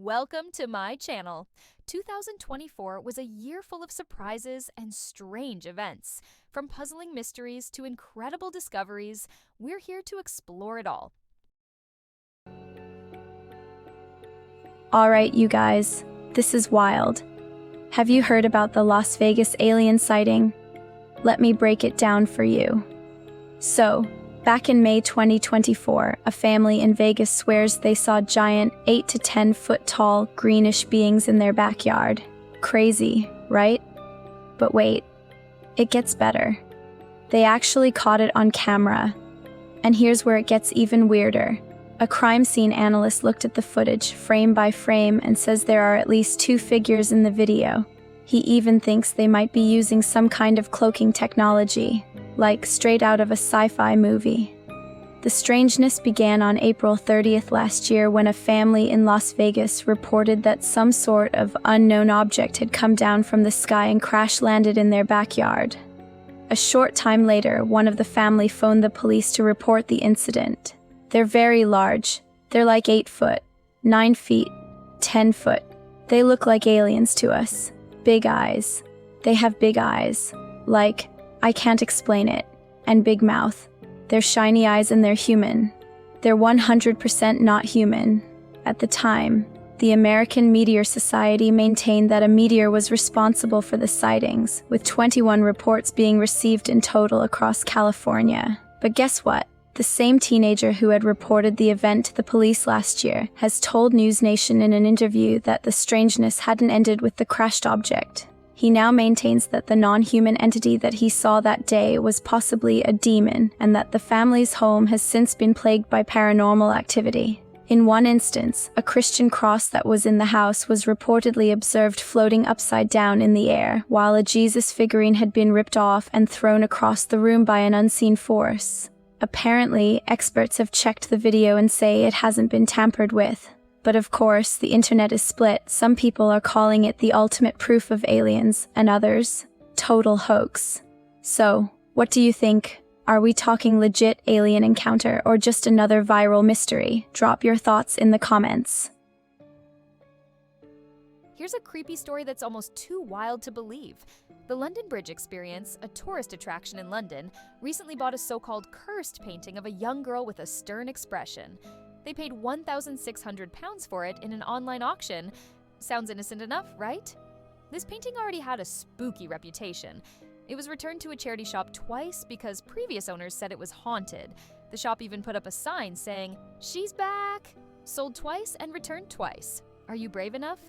Welcome to my channel. 2024 was a year full of surprises and strange events. From puzzling mysteries to incredible discoveries, we're here to explore it all. All right, you guys, this is wild. Have you heard about the Las Vegas alien sighting? Let me break it down for you. So, back in May 2024, a family in Vegas swears they saw giant 8 to 10 foot tall greenish beings in their backyard. Crazy, right? But wait, it gets better. They actually caught it on camera. And here's where it gets even weirder. A crime scene analyst looked at the footage frame by frame and says there are at least 2 figures in the video. He even thinks they might be using some kind of cloaking technology, like straight out of a sci-fi movie. The strangeness began on April 30th last year when a family in Las Vegas reported that some sort of unknown object had come down from the sky and crash-landed in their backyard. A short time later, one of the family phoned the police to report the incident. They're very large. They're like 8 foot, 9 feet, 10 foot. They look like aliens to us. Big eyes. They have big eyes. Like, I can't explain it. And big mouth. They're shiny eyes and they're human. They're 100% not human. At the time, the American Meteor Society maintained that a meteor was responsible for the sightings, with 21 reports being received in total across California. But guess what? The same teenager who had reported the event to the police last year has told News Nation in an interview that the strangeness hadn't ended with the crashed object. He now maintains that the non-human entity that he saw that day was possibly a demon, and that the family's home has since been plagued by paranormal activity. In one instance, a Christian cross that was in the house was reportedly observed floating upside down in the air, while a Jesus figurine had been ripped off and thrown across the room by an unseen force. Apparently, experts have checked the video and say it hasn't been tampered with. But of course, the internet is split. Some people are calling it the ultimate proof of aliens, and others, total hoax. So, what do you think? Are we talking legit alien encounter or just another viral mystery? Drop your thoughts in the comments. Here's a creepy story that's almost too wild to believe. The London Bridge Experience, a tourist attraction in London, recently bought a so-called cursed painting of a young girl with a stern expression. They paid £1,600 for it in an online auction. Sounds innocent enough, right? This painting already had a spooky reputation. It was returned to a charity shop twice because previous owners said it was haunted. The shop even put up a sign saying, "She's back!" Sold twice and returned twice. Are you brave enough?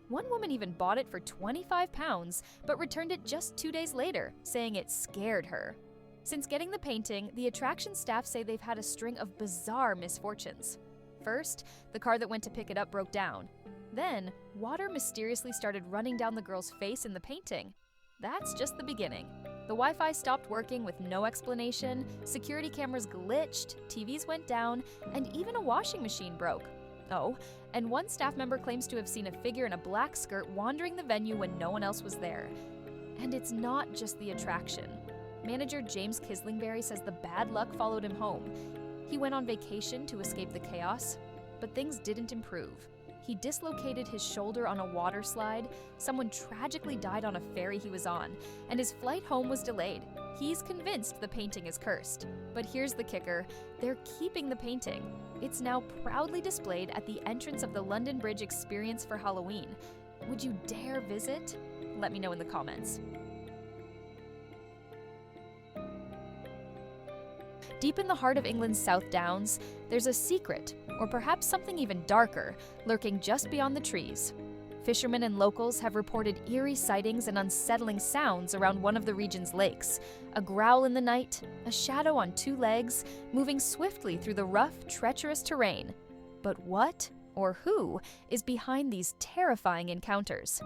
One woman even bought it for £25, but returned it just 2 days later, saying it scared her. Since getting the painting, the attraction staff say they've had a string of bizarre misfortunes. First, the car that went to pick it up broke down. Then, water mysteriously started running down the girl's face in the painting. That's just the beginning. The Wi-Fi stopped working with no explanation, security cameras glitched, TVs went down, and even a washing machine broke. Oh, and one staff member claims to have seen a figure in a black skirt wandering the venue when no one else was there. And it's not just the attraction. Manager James Kislingberry says the bad luck followed him home. He went on vacation to escape the chaos, but things didn't improve. He dislocated his shoulder on a water slide, someone tragically died on a ferry he was on, and his flight home was delayed. He's convinced the painting is cursed. But here's the kicker, they're keeping the painting. It's now proudly displayed at the entrance of the London Bridge Experience for Halloween. Would you dare visit? Let me know in the comments. Deep in the heart of England's South Downs, there's a secret, or perhaps something even darker, lurking just beyond the trees. Fishermen and locals have reported eerie sightings and unsettling sounds around one of the region's lakes. A growl in the night, a shadow on 2 legs, moving swiftly through the rough, treacherous terrain. But what, or who, is behind these terrifying encounters?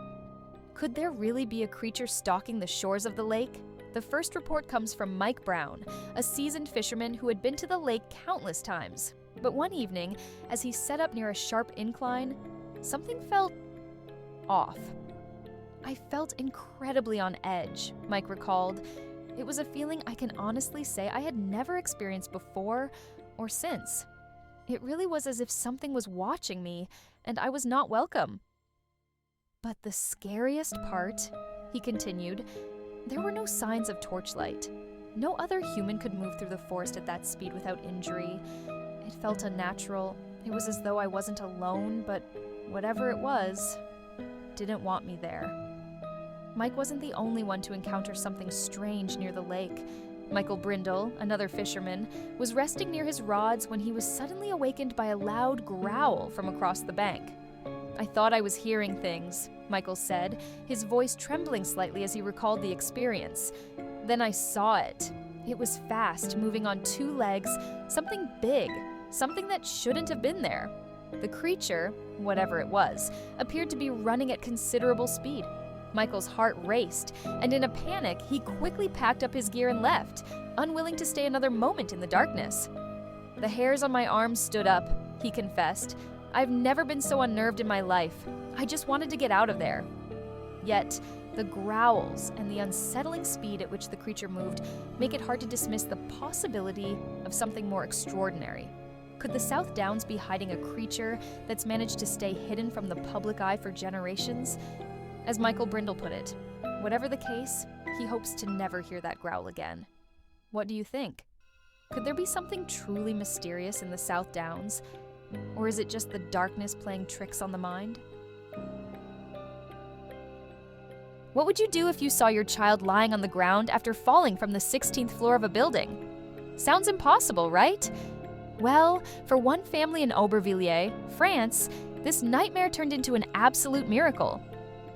Could there really be a creature stalking the shores of the lake? The first report comes from Mike Brown, a seasoned fisherman who had been to the lake countless times. But one evening, as he set up near a sharp incline, something felt off. "I felt incredibly on edge," Mike recalled. "It was a feeling I can honestly say I had never experienced before or since. It really was as if something was watching me, and I was not welcome. But the scariest part, he continued, there were no signs of torchlight. No other human could move through the forest at that speed without injury. It felt unnatural. It was as though I wasn't alone, but whatever it was, didn't want me there. Mike wasn't the only one to encounter something strange near the lake. Michael Brindle, another fisherman, was resting near his rods when he was suddenly awakened by a loud growl from across the bank. I thought I was hearing things, Michael said, his voice trembling slightly as he recalled the experience. Then I saw it. It was fast, moving on two legs, something big, something that shouldn't have been there. The creature, whatever it was, appeared to be running at considerable speed. Michael's heart raced, and in a panic, he quickly packed up his gear and left, unwilling to stay another moment in the darkness. The hairs on my arms stood up, he confessed. I've never been so unnerved in my life. I just wanted to get out of there. Yet, the growls and the unsettling speed at which the creature moved make it hard to dismiss the possibility of something more extraordinary. Could the South Downs be hiding a creature that's managed to stay hidden from the public eye for generations? As Michael Brindle put it, whatever the case, he hopes to never hear that growl again. What do you think? Could there be something truly mysterious in the South Downs? Or is it just the darkness playing tricks on the mind? What would you do if you saw your child lying on the ground after falling from the 16th floor of a building? Sounds impossible, right? Well, for one family in Aubervilliers, France, this nightmare turned into an absolute miracle.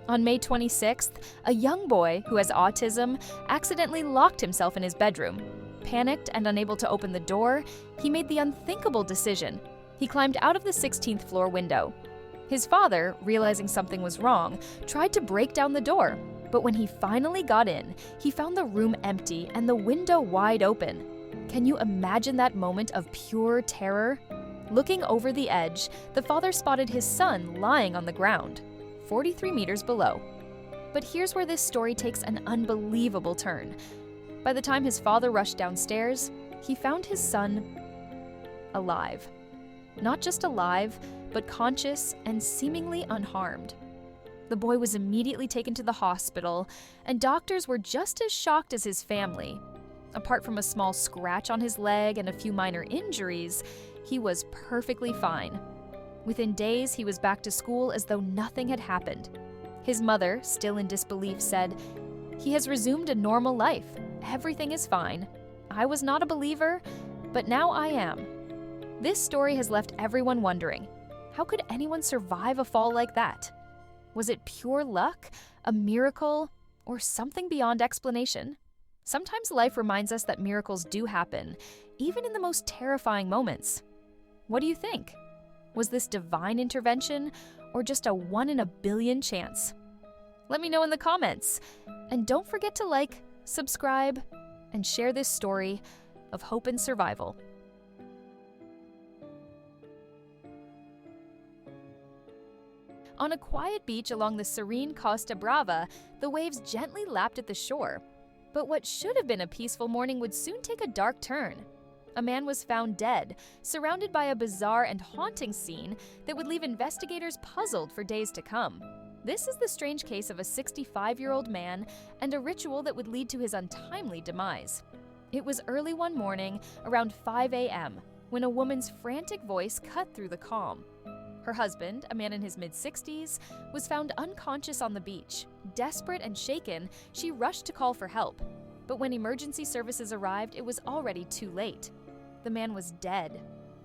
On May 26th, a young boy who has autism accidentally locked himself in his bedroom. Panicked and unable to open the door, he made the unthinkable decision. He climbed out of the 16th floor window. His father, realizing something was wrong, tried to break down the door, but when he finally got in, he found the room empty and the window wide open. Can you imagine that moment of pure terror? Looking over the edge, the father spotted his son lying on the ground, 43 meters below. But here's where this story takes an unbelievable turn. By the time his father rushed downstairs, he found his son alive. Not just alive, but conscious and seemingly unharmed. The boy was immediately taken to the hospital, and doctors were just as shocked as his family. Apart from a small scratch on his leg and a few minor injuries, he was perfectly fine. Within days, he was back to school as though nothing had happened. His mother, still in disbelief, said, "He has resumed a normal life. Everything is fine. I was not a believer, but now I am." This story has left everyone wondering, how could anyone survive a fall like that? Was it pure luck, a miracle, or something beyond explanation? Sometimes life reminds us that miracles do happen, even in the most terrifying moments. What do you think? Was this divine intervention, or just a 1 in a billion chance? Let me know in the comments. And don't forget to like, subscribe, and share this story of hope and survival. On a quiet beach along the serene Costa Brava, the waves gently lapped at the shore. But what should have been a peaceful morning would soon take a dark turn. A man was found dead, surrounded by a bizarre and haunting scene that would leave investigators puzzled for days to come. This is the strange case of a 65-year-old man and a ritual that would lead to his untimely demise. It was early one morning, around 5 a.m., when a woman's frantic voice cut through the calm. Her husband, a man in his mid-60s, was found unconscious on the beach. Desperate and shaken, she rushed to call for help. But when emergency services arrived, it was already too late. The man was dead.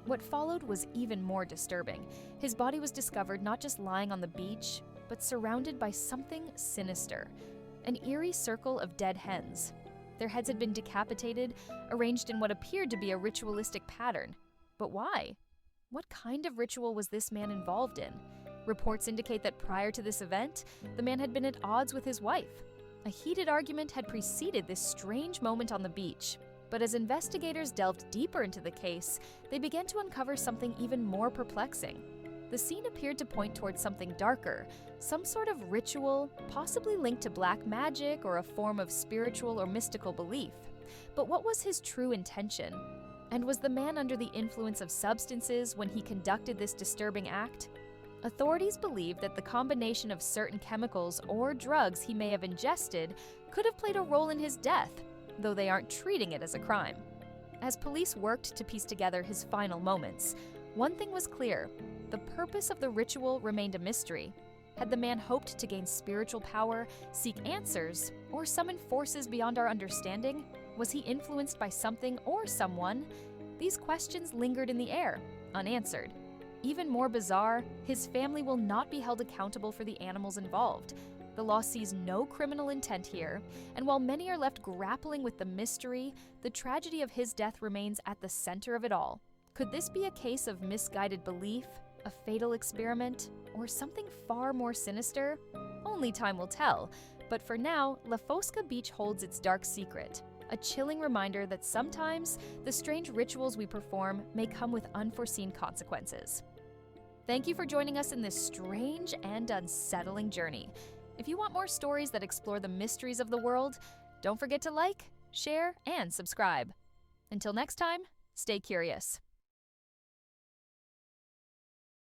What followed was even more disturbing. His body was discovered not just lying on the beach, but surrounded by something sinister. An eerie circle of dead hens. Their heads had been decapitated, arranged in what appeared to be a ritualistic pattern. But why? What kind of ritual was this man involved in? Reports indicate that prior to this event, the man had been at odds with his wife. A heated argument had preceded this strange moment on the beach. But as investigators delved deeper into the case, they began to uncover something even more perplexing. The scene appeared to point towards something darker, some sort of ritual, possibly linked to black magic or a form of spiritual or mystical belief. But what was his true intention? And was the man under the influence of substances when he conducted this disturbing act? Authorities believe that the combination of certain chemicals or drugs he may have ingested could have played a role in his death, though they aren't treating it as a crime. As police worked to piece together his final moments, one thing was clear: the purpose of the ritual remained a mystery. Had the man hoped to gain spiritual power, seek answers, or summon forces beyond our understanding? Was he influenced by something or someone? These questions lingered in the air, unanswered. Even more bizarre, his family will not be held accountable for the animals involved. The law sees no criminal intent here, and while many are left grappling with the mystery, the tragedy of his death remains at the center of it all. Could this be a case of misguided belief, a fatal experiment, or something far more sinister? Only time will tell, but for now, La Fosca Beach holds its dark secret, a chilling reminder that sometimes the strange rituals we perform may come with unforeseen consequences. Thank you for joining us in this strange and unsettling journey. If you want more stories that explore the mysteries of the world, don't forget to like, share, and subscribe. Until next time, stay curious.